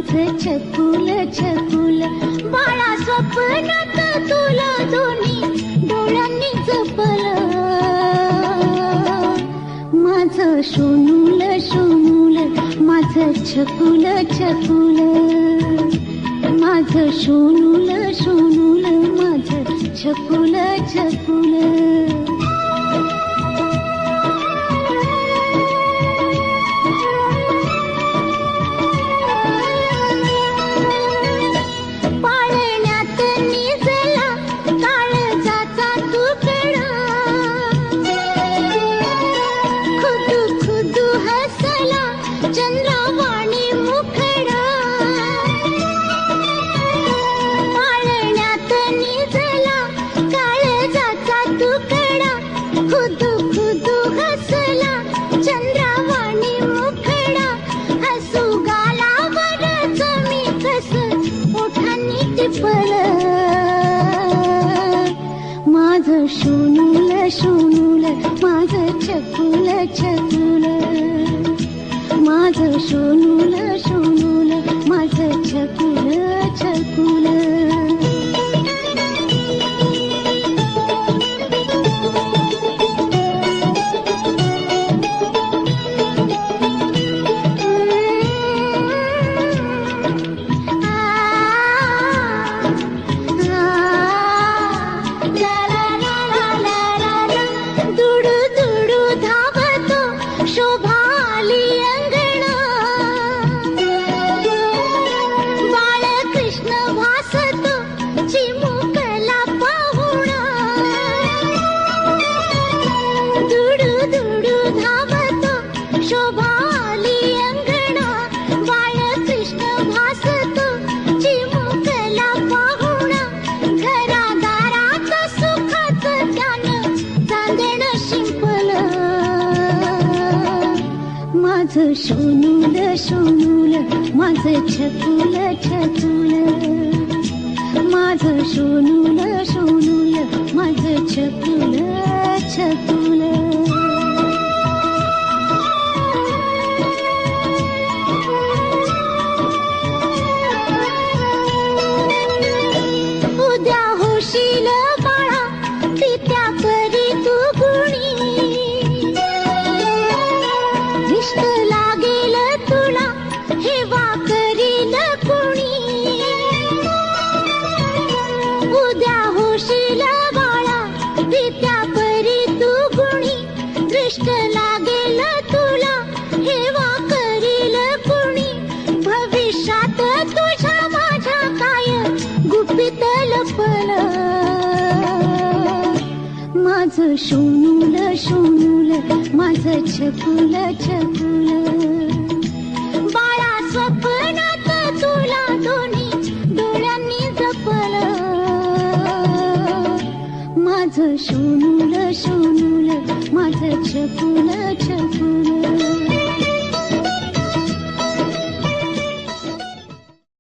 माझं छकुल छकुल बाळा स्वप्नात तुला दोन्ही डोळ्यांनी जपलं माझं सोनूल सोनूल माझं छकुल छकुल माझं सोनूल सोनूल माझं छकुल छकुल माझं सोनूल सोनूल माझं छकुल छकुल माझं सोनूल सोनूल माझं छकुल छकुल माझं सोनूल सोनूल माझं छकुल छकुल माझं सोनूल सोनूल माझं छकुल छकुल उद्या होशील बाळा पित्या करी तू गुणी लागेल तुला हेवा करील कुणी उद्या होशील बाळा पित्या परी तू गुणी दृष्ट लागेल तुला हेवा करील कुणी भविष्यात तुझ्या माझ्या काय गुपित लपलं माझं सोनूल सोनूल माझं छकुल छकुल बाळा स्वप्नात तुला दोन्ही डोळ्यांनी जपलं माझं सोनूल सोनूल माझं छकुल छकुल